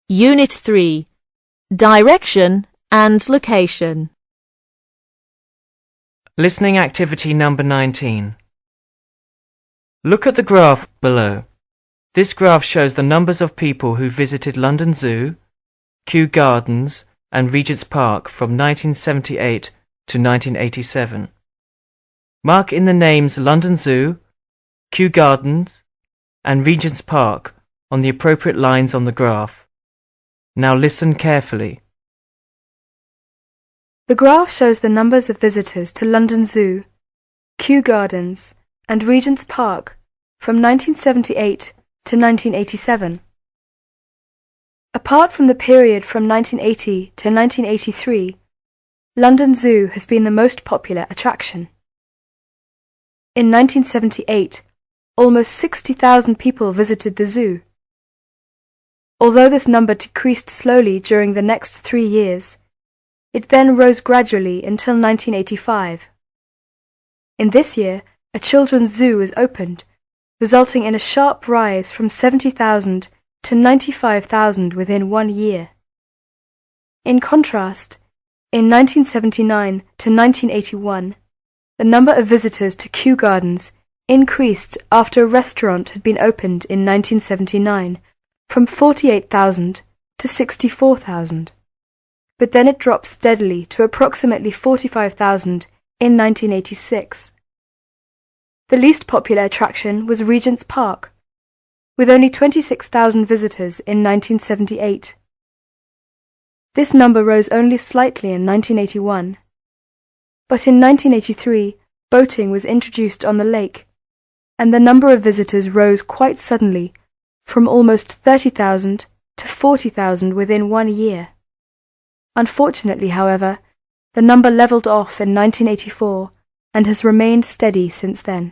Unit 3. Direction and location. Listening activity number 19. Look at the graph below. This graph shows the numbers of people who visited London Zoo, Kew Gardens and Regent's Park from 1978 to 1987. Mark in the names London Zoo, Kew Gardens and Regent's Park on the appropriate lines on the graph. Now listen carefully. The graph shows the numbers of visitors to London Zoo, Kew Gardens and Regent's Park from 1978 to 1987. Apart from the period from 1980 to 1983, London Zoo has been the most popular attraction. In 1978, almost 60,000 people visited the zoo. Although this number decreased slowly during the next 3 years, it then rose gradually until 1985. In this year, a children's zoo was opened, resulting in a sharp rise from 70,000 to 95,000 within 1 year. In contrast, in 1979 to 1981, the number of visitors to Kew Gardens increased after a restaurant had been opened in 1979 from 48,000 to 64,000. But then it dropped steadily to approximately 45,000 in 1986. The least popular attraction was Regent's Park, with only 26,000 visitors in 1978. This number rose only slightly in 1981. But in 1983, boating was introduced on the lake, and the number of visitors rose quite suddenly from almost 30,000 to 40,000 within 1 year. Unfortunately, however, the number levelled off in 1984 and has remained steady since then.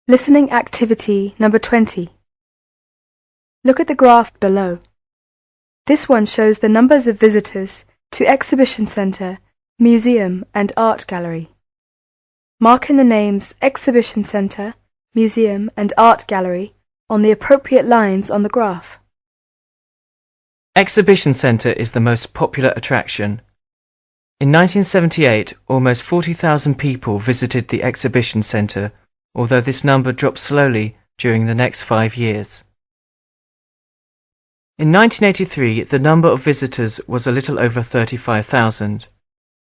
Listening activity number 20. Look at the graph below. This one shows the numbers of visitors to Exhibition Centre, Museum and Art Gallery. Mark in the names Exhibition Centre, Museum and Art Gallery on the appropriate lines on the graph. Exhibition Centre is the most popular attraction. In 1978, almost 40,000 people visited the Exhibition Centre, although this number dropped slowly during the next 5 years. In 1983, the number of visitors was a little over 35,000.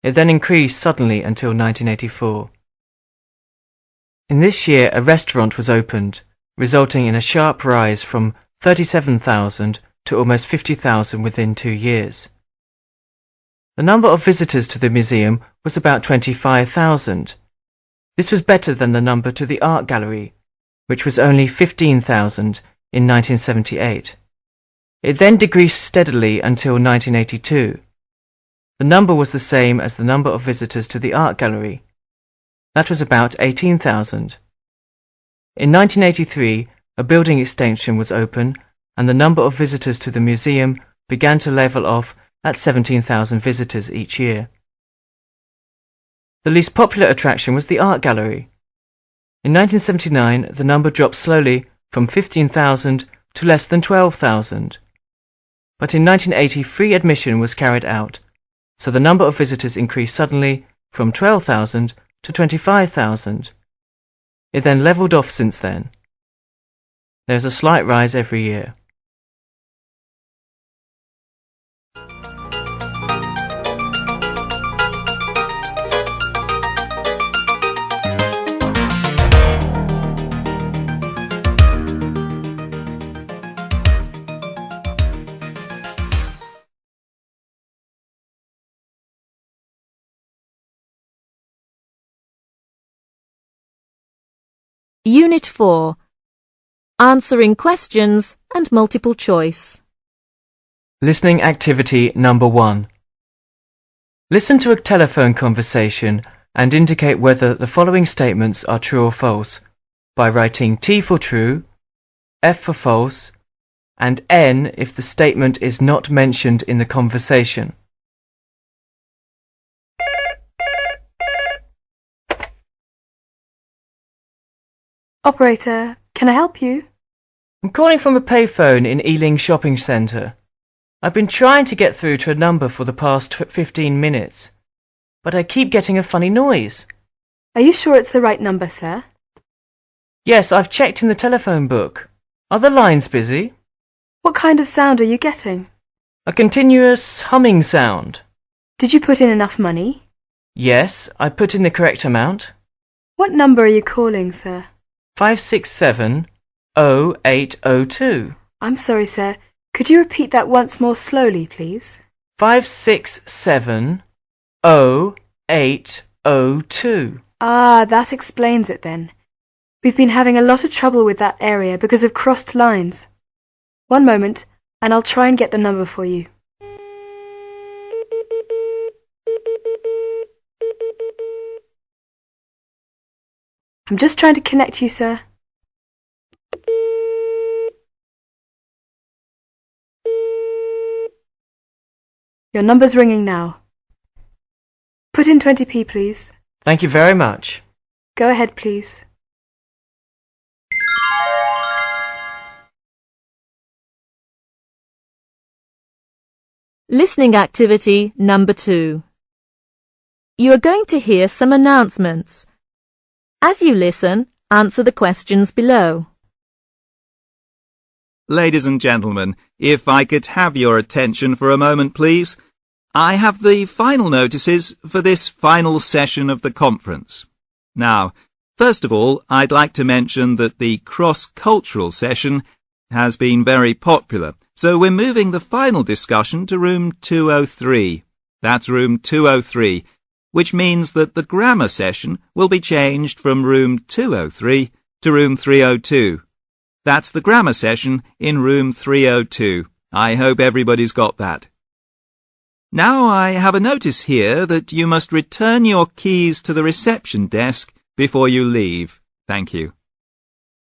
It then increased suddenly until 1984. In this year, a restaurant was opened, resulting in a sharp rise from 37,000 to almost 50,000 within 2 years. The number of visitors to the museum was about 25,000. This was better than the number to the art gallery, which was only 15,000 in 1978. It then decreased steadily until 1982. The number was the same as the number of visitors to the art gallery. That was about 18,000. In 1983, a building extension was open, and the number of visitors to the museum began to level off at 17,000 visitors each year. The least popular attraction was the art gallery. In 1979, the number dropped slowly from 15,000 to less than 12,000. But in 1980, free admission was carried out, so the number of visitors increased suddenly from 12,000 to 25,000. It then levelled off since then. There is a slight rise every year. Unit 4. Answering questions and multiple choice. Listening activity number 1. Listen to a telephone conversation and indicate whether the following statements are true or false by writing T for true, F for false, and N if the statement is not mentioned in the conversation. Operator, can I help you? I'm calling from a payphone in Ealing Shopping Centre. I've been trying to get through to a number for the past 15 minutes, but I keep getting a funny noise. Are you sure it's the right number, sir? Yes, I've checked in the telephone book. Are the lines busy? What kind of sound are you getting? A continuous humming sound. Did you put in enough money? Yes, I put in the correct amount. What number are you calling, sir? 567-0802. I'm sorry, sir. Could you repeat that once more slowly, please? 567-0802. Ah, that explains it then. We've been having a lot of trouble with that area because of crossed lines. One moment, and I'll try and get the number for you. I'm just trying to connect you, sir. Your number's ringing now. Put in 20p, please. Thank you very much. Go ahead, please. Listening activity number 2. You are going to hear some announcements. As you listen, answer the questions below. Ladies and gentlemen, if I could have your attention for a moment, please. I have the final notices for this final session of the conference. Now, first of all, I'd like to mention that the cross-cultural session has been very popular, so we're moving the final discussion to room 203. That's room 203, which means that the grammar session will be changed from room 203 to room 302. That's the grammar session in room 302. I hope everybody's got that. Now I have a notice here that you must return your keys to the reception desk before you leave. Thank you.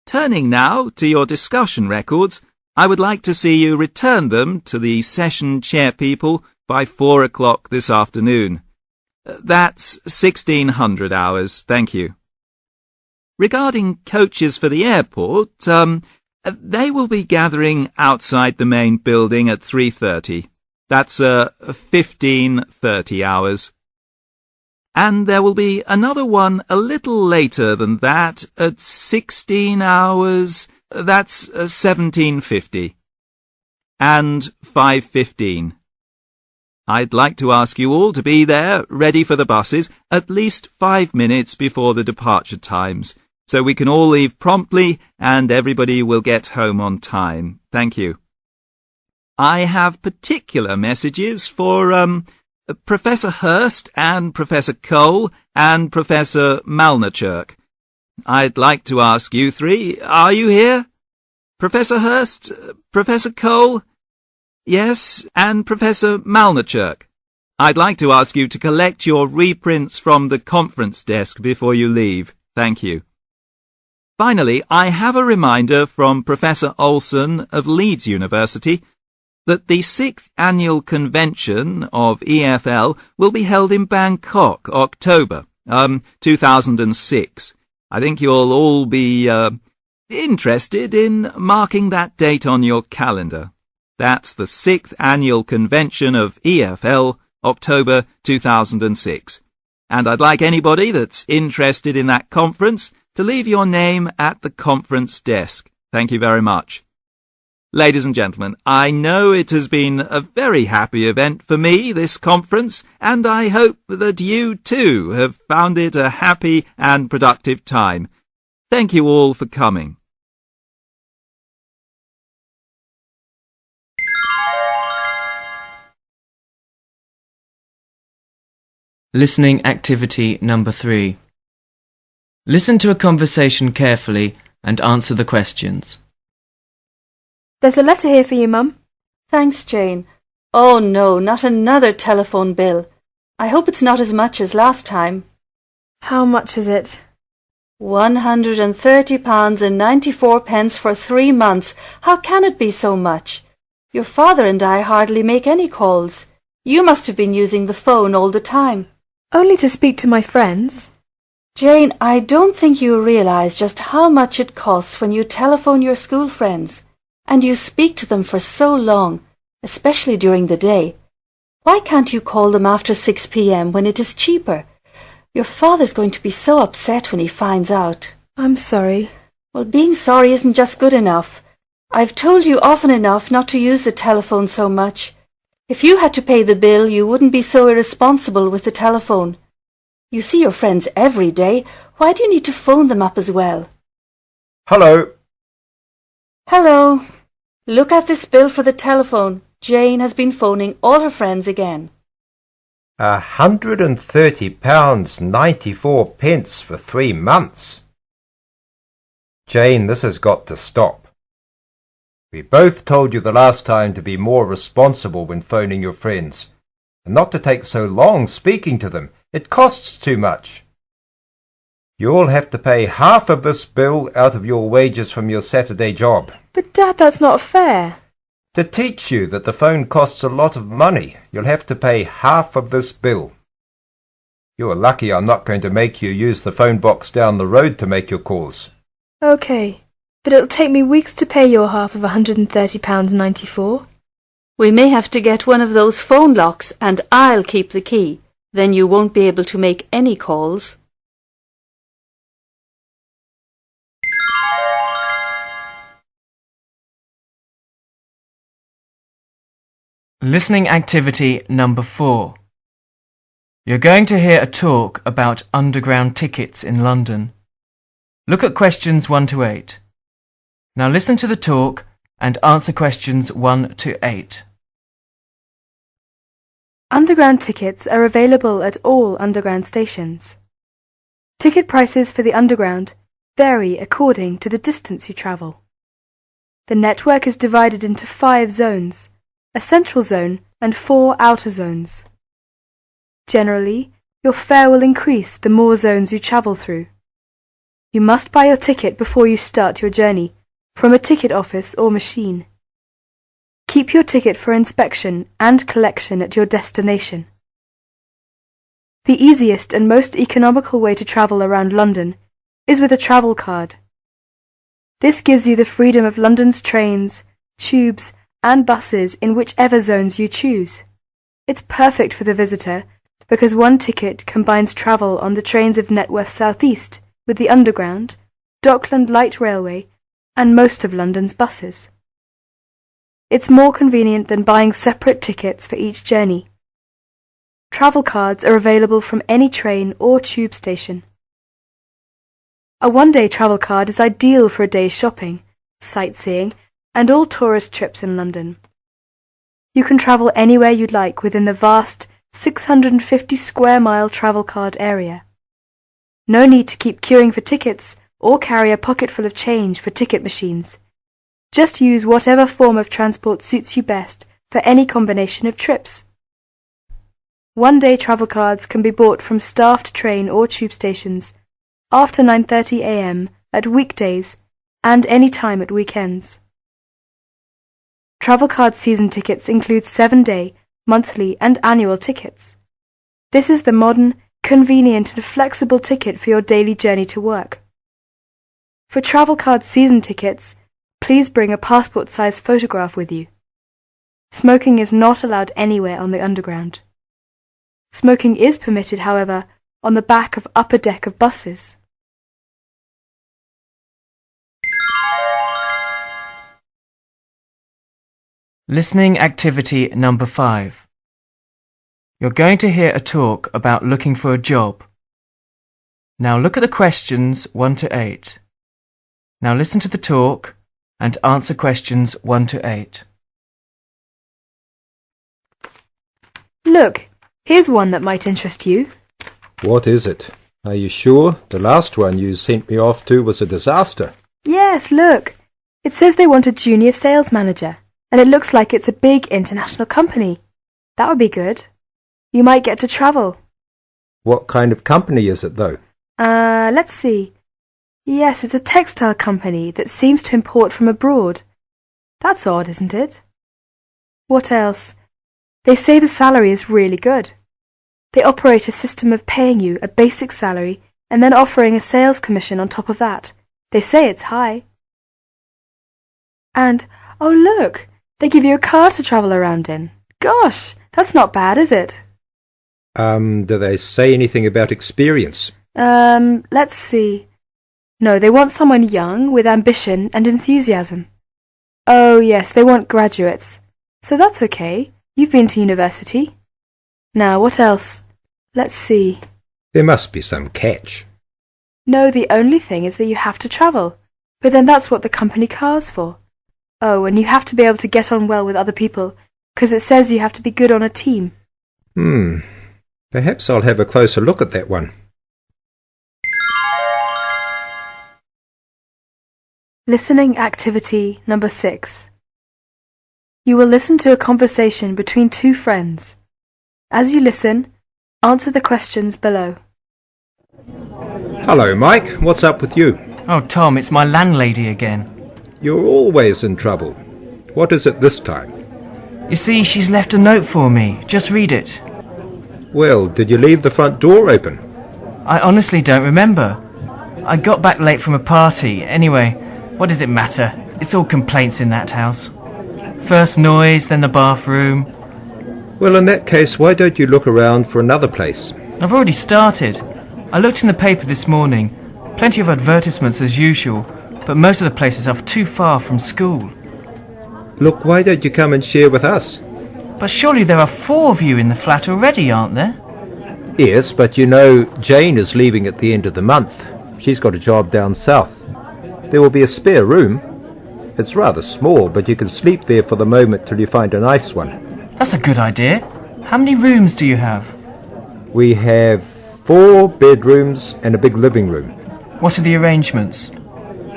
Turning now to your discussion records, I would like to see you return them to the session chair people by 4 o'clock this afternoon. That's 1600 hours. Thank you. Regarding coaches for the airport, they will be gathering outside the main building at 3:30. That's 15:30 hours. And there will be another one a little later than that at 16 hours. That's 17:50. And 5:15. I'd like to ask you all to be there, ready for the buses, at least 5 minutes before the departure times, so we can all leave promptly and everybody will get home on time. Thank you. I have particular messages for Professor Hurst and Professor Cole and Professor Malnerchuk. I'd like to ask you three, are you here? Professor Hurst, Professor Cole? Yes, and Professor Malnerchuk. I'd like to ask you to collect your reprints from the conference desk before you leave. Thank you. Finally, I have a reminder from Professor Olson of Leeds University that the 6th annual convention of EFL will be held in Bangkok, October 2006. I think you'll all be interested in marking that date on your calendar. That's the 6th annual convention of EFL, October 2006. And I'd like anybody that's interested in that conference to leave your name at the conference desk. Thank you very much. Ladies and gentlemen, I know it has been a very happy event for me, this conference, and I hope that you too have found it a happy and productive time. Thank you all for coming. Listening activity number 3. Listen to a conversation carefully and answer the questions. There's a letter here for you, Mum. Thanks, Jane. Oh no, not another telephone bill. I hope it's not as much as last time. How much is it? £130.94 for 3 months. How can it be so much? Your father and I hardly make any calls. You must have been using the phone all the time. Only to speak to my friends. Jane, I don't think you realize just how much it costs when you telephone your school friends, and you speak to them for so long, especially during the day. Why can't you call them after 6 p.m. when it is cheaper? Your father's going to be so upset when he finds out. I'm sorry. Well, being sorry isn't just good enough. I've told you often enough not to use the telephone so much. If you had to pay the bill, you wouldn't be so irresponsible with the telephone. You see your friends every day. Why do you need to phone them up as well? Hello. Hello. Look at this bill for the telephone. Jane has been phoning all her friends again. £130.94 for 3 months. Jane, this has got to stop. We both told you the last time to be more responsible when phoning your friends, and not to take so long speaking to them. It costs too much. You'll have to pay half of this bill out of your wages from your Saturday job. But Dad, that's not fair. To teach you that the phone costs a lot of money, you'll have to pay half of this bill. You're lucky I'm not going to make you use the phone box down the road to make your calls. OK, but it'll take me weeks to pay your half of £130.94. We may have to get one of those phone locks, and I'll keep the key. Then you won't be able to make any calls. Listening activity number 4. You're going to hear a talk about underground tickets in London. Look at questions 1 to 8. Now listen to the talk and answer questions 1 to 8. Underground tickets are available at all underground stations. Ticket prices for the underground vary according to the distance you travel. The network is divided into 5 zones, a central zone and 4 outer zones. Generally, your fare will increase the more zones you travel through. You must buy your ticket before you start your journey from a ticket office or machine. Keep your ticket for inspection and collection at your destination. The easiest and most economical way to travel around London is with a travel card. This gives you the freedom of London's trains, tubes, and buses in whichever zones you choose. It's perfect for the visitor because one ticket combines travel on the trains of Networth South East with the Underground, Dockland Light Railway, and most of London's buses. It's more convenient than buying separate tickets for each journey. Travel cards are available from any train or tube station. A one-day travel card is ideal for a day's shopping, sightseeing, and all tourist trips in London. You can travel anywhere you'd like within the vast 650 square mile travel card area. No need to keep queuing for tickets or carry a pocket full of change for ticket machines. Just use whatever form of transport suits you best for any combination of trips. One-day travel cards can be bought from staffed train or tube stations after 9:30 a.m. at weekdays and any time at weekends. Travel card season tickets include 7-day, monthly and annual tickets. This is the modern, convenient and flexible ticket for your daily journey to work. For travel card season tickets, please bring a passport-sized photograph with you. Smoking is not allowed anywhere on the Underground. Smoking is permitted, however, on the back of upper deck of buses. Listening activity number 5. You're going to hear a talk about looking for a job. Now look at the questions 1 to 8. Now listen to the talk and answer questions 1 to 8. Look, here's one that might interest you. What is it? Are you sure? The last one you sent me off to was a disaster. Yes, look. It says they want a junior sales manager, and it looks like it's a big international company. That would be good. You might get to travel. What kind of company is it, though? Let's see. Yes, it's a textile company that seems to import from abroad. That's odd, isn't it? What else? They say the salary is really good. They operate a system of paying you a basic salary and then offering a sales commission on top of that. They say it's high. And, oh look, they give you a car to travel around in. Gosh, that's not bad, is it? Do they say anything about experience? Let's see. No, they want someone young with ambition and enthusiasm. Oh yes, they want graduates. So that's okay. You've been to university. Now, what else? Let's see. There must be some catch. No, the only thing is that you have to travel. But then that's what the company car's for. Oh, and you have to be able to get on well with other people, 'cause it says you have to be good on a team. Perhaps I'll have a closer look at that one. Listening activity number 6. You will listen to a conversation between two friends. As you listen, answer the questions below. Hello, Mike. What's up with you? Oh, Tom, it's my landlady again. You're always in trouble. What is it this time? You see, she's left a note for me. Just read it. Well, did you leave the front door open? I honestly don't remember. I got back late from a party. Anyway, what does it matter? It's all complaints in that house. First noise, then the bathroom. Well, in that case, why don't you look around for another place? I've already started. I looked in the paper this morning. Plenty of advertisements as usual, but most of the places are too far from school. Look, why don't you come and share with us? But surely there are 4 of you in the flat already, aren't there? Yes, but you know, Jane is leaving at the end of the month. She's got a job down south. There will be a spare room. It's rather small, but you can sleep there for the moment till you find a nice one. That's a good idea. How many rooms do you have? We have 4 bedrooms and a big living room. What are the arrangements?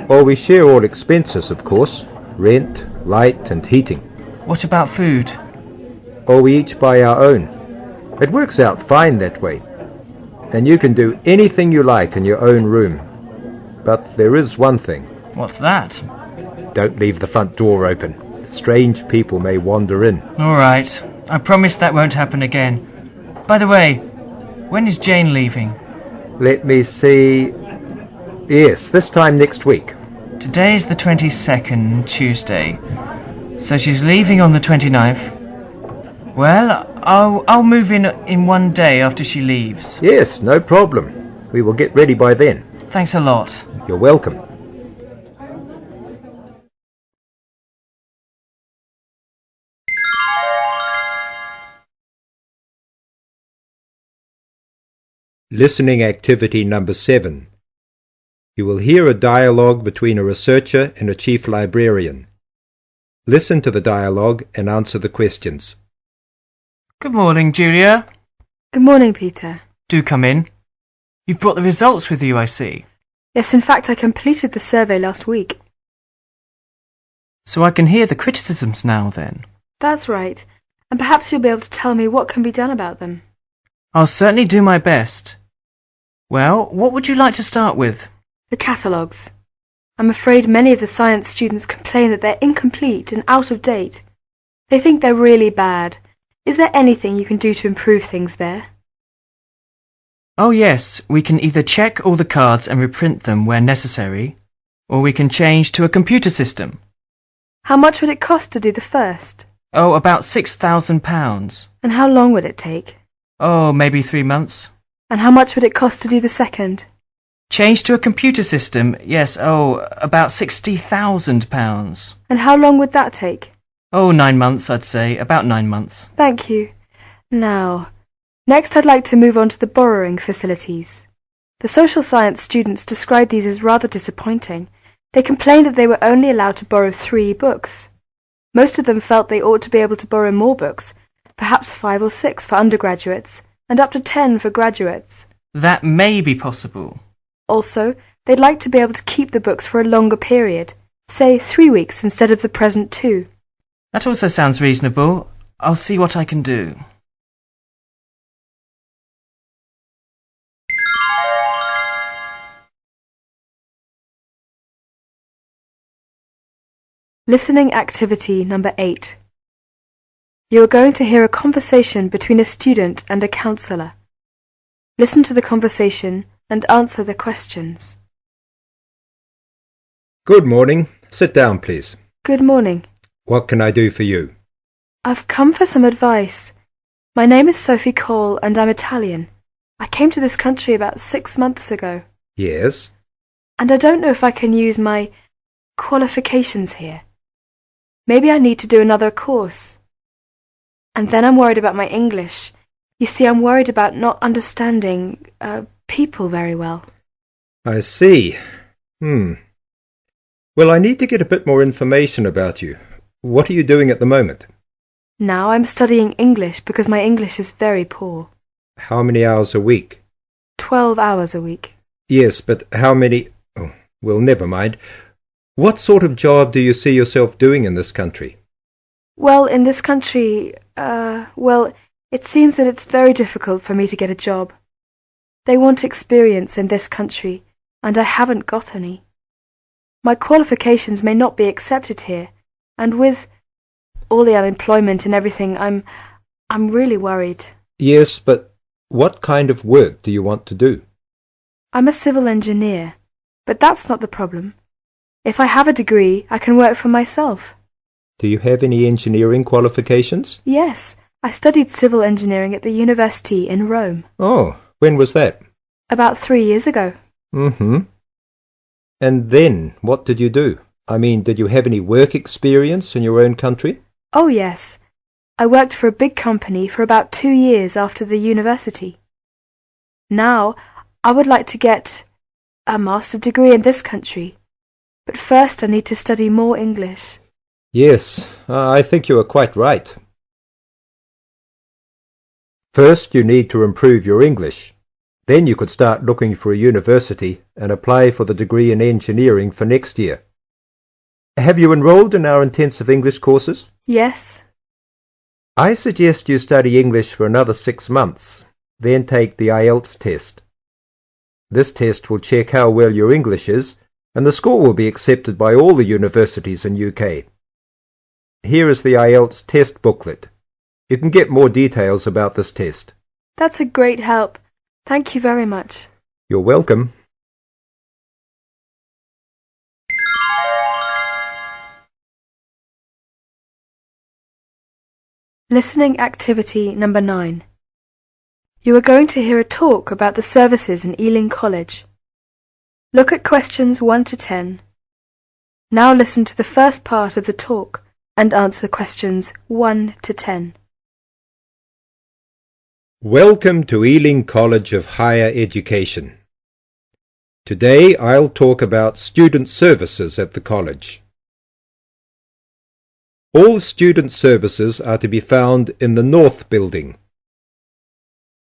Well, we share all expenses, of course. Rent, light and heating. What about food? Or we each buy our own. It works out fine that way. And you can do anything you like in your own room. But there is one thing. What's that? Don't leave the front door open. Strange people may wander in. All right. I promise that won't happen again. By the way, when is Jane leaving? Let me see. Yes, this time next week. Today is the 22nd, Tuesday. So she's leaving on the 29th. Well, I'll move in one day after she leaves. Yes, no problem. We will get ready by then. Thanks a lot. You're welcome. Listening activity number 7. You will hear a dialogue between a researcher and a chief librarian. Listen to the dialogue and answer the questions. Good morning, Julia. Good morning, Peter. Do come in. You've brought the results with you, I see. Yes, in fact, I completed the survey last week. So I can hear the criticisms now, then. That's right. And perhaps you'll be able to tell me what can be done about them. I'll certainly do my best. Well, what would you like to start with? The catalogues. I'm afraid many of the science students complain that they're incomplete and out of date. They think they're really bad. Is there anything you can do to improve things there? Oh yes, we can either check all the cards and reprint them where necessary, or we can change to a computer system. How much would it cost to do the first? Oh, about £6,000. And how long would it take? Oh, maybe 3 months. And how much would it cost to do the second? Change to a computer system, yes, about £60,000. And how long would that take? Oh, 9 months, I'd say, about 9 months. Thank you. Now, next I'd like to move on to the borrowing facilities. The social science students described these as rather disappointing. They complained that they were only allowed to borrow 3 books. Most of them felt they ought to be able to borrow more books, perhaps 5 or 6 for undergraduates, and up to 10 for graduates. That may be possible. Also, they'd like to be able to keep the books for a longer period, say 3 weeks instead of the present 2. That also sounds reasonable. I'll see what I can do. Listening activity number 8. You are going to hear a conversation between a student and a counsellor. Listen to the conversation and answer the questions. Good morning. Sit down, please. Good morning. What can I do for you? I've come for some advice. My name is Sophie Cole and I'm Italian. I came to this country about 6 months ago. Yes? And I don't know if I can use my qualifications here. Maybe I need to do another course. And then I'm worried about my English. You see, I'm worried about not understanding people very well. I see. Well, I need to get a bit more information about you. What are you doing at the moment? Now I'm studying English because my English is very poor. How many hours a week? 12 hours a week. Yes, but how many... Oh, well, never mind. What sort of job do you see yourself doing in this country? Well, in this country, it seems that it's very difficult for me to get a job. They want experience in this country, and I haven't got any. My qualifications may not be accepted here, and with all the unemployment and everything, I'm really worried. Yes, but what kind of work do you want to do? I'm a civil engineer, but that's not the problem. If I have a degree, I can work for myself. Do you have any engineering qualifications? Yes, I studied civil engineering at the university in Rome. Oh, when was that? About 3 years ago. And then, what did you do? I mean, did you have any work experience in your own country? Oh, yes. I worked for a big company for about 2 years after the university. Now, I would like to get a master's degree in this country. But first I need to study more English. Yes, I think you are quite right. First, you need to improve your English. Then you could start looking for a university and apply for the degree in engineering for next year. Have you enrolled in our intensive English courses? Yes. I suggest you study English for another 6 months, then take the IELTS test. This test will check how well your English is, and the score will be accepted by all the universities in UK. Here is the IELTS test booklet. You can get more details about this test. That's a great help. Thank you very much. You're welcome. Listening activity number 9. You are going to hear a talk about the services in Ealing College. Look at questions 1 to 10. Now listen to the first part of the talk and answer questions 1 to 10. Welcome to Ealing College of Higher Education. Today I'll talk about student services at the college. All student services are to be found in the North Building.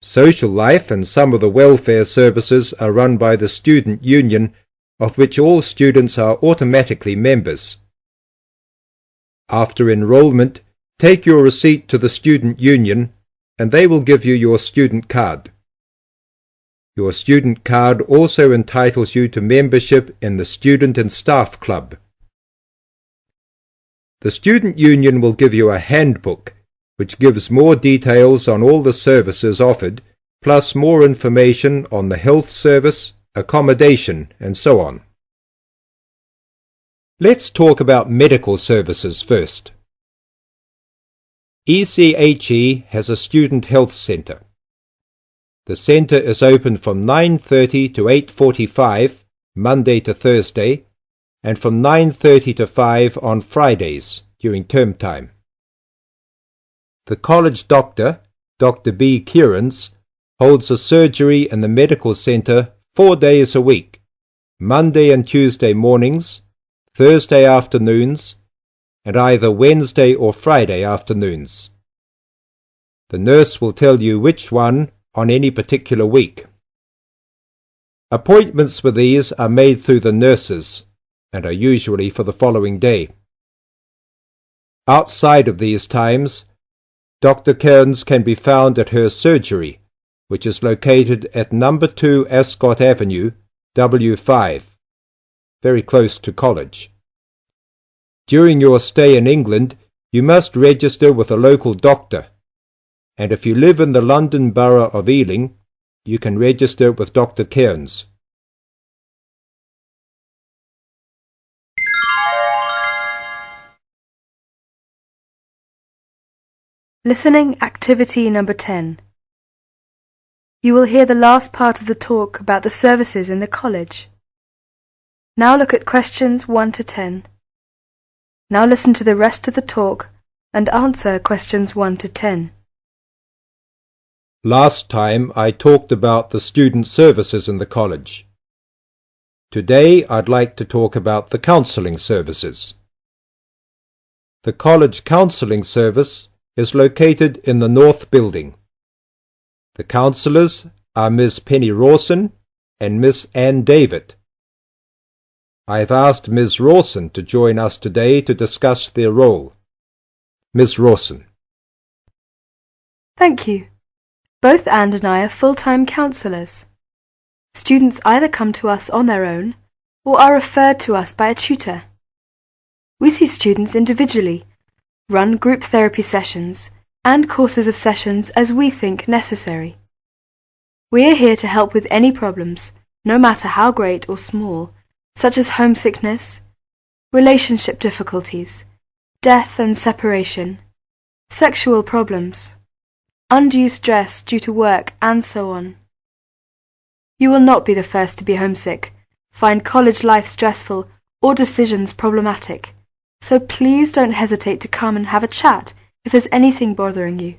Social life and some of the welfare services are run by the Student Union, of which all students are automatically members. After enrolment, take your receipt to the Student Union and they will give you your student card. Your student card also entitles you to membership in the Student and Staff Club. The Student Union will give you a handbook which gives more details on all the services offered, plus more information on the health service, accommodation, and so on. Let's talk about medical services first. ECHE has a student health centre. The centre is open from 9:30 to 8:45, Monday to Thursday, and from 9:30 to 5 on Fridays during term time. The college doctor, Dr. B. Kierans, holds a surgery in the medical centre 4 days a week, Monday and Tuesday mornings, Thursday afternoons, and either Wednesday or Friday afternoons. The nurse will tell you which one on any particular week. Appointments for these are made through the nurses and are usually for the following day. Outside of these times, Dr. Kearns can be found at her surgery, which is located at number 2 Ascot Avenue, W5, very close to college. During your stay in England, you must register with a local doctor, and if you live in the London Borough of Ealing, you can register with Dr. Cairns. Listening Activity number 10. You will hear the last part of the talk about the services in the college. Now look at questions 1 to 10. Now listen to the rest of the talk and answer questions 1 to 10. Last time I talked about the student services in the college. Today I'd like to talk about the counselling services. The college counselling service is located in the North Building. The counsellors are Miss Penny Rawson and Miss Ann David. I've asked Ms. Rawson to join us today to discuss their role. Ms. Rawson. Thank you. Both Anne and I are full-time counsellors. Students either come to us on their own or are referred to us by a tutor. We see students individually, run group therapy sessions and courses of sessions as we think necessary. We are here to help with any problems, no matter how great or small, such as homesickness, relationship difficulties, death and separation, sexual problems, undue stress due to work, and so on. You will not be the first to be homesick, find college life stressful, or decisions problematic, so please don't hesitate to come and have a chat if there's anything bothering you.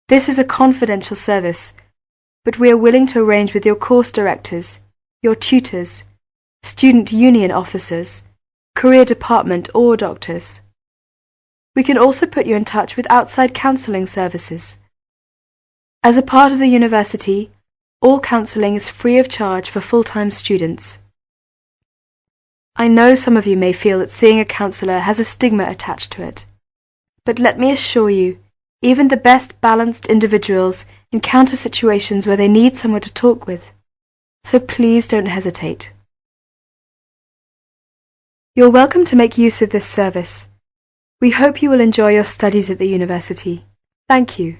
This is a confidential service, but we are willing to arrange with your course directors, your tutors, student union officers, career department or doctors. We can also put you in touch with outside counselling services. As a part of the university, all counselling is free of charge for full-time students. I know some of you may feel that seeing a counsellor has a stigma attached to it, but let me assure you, even the best balanced individuals encounter situations where they need someone to talk with, so please don't hesitate. You're welcome to make use of this service. We hope you will enjoy your studies at the university. Thank you.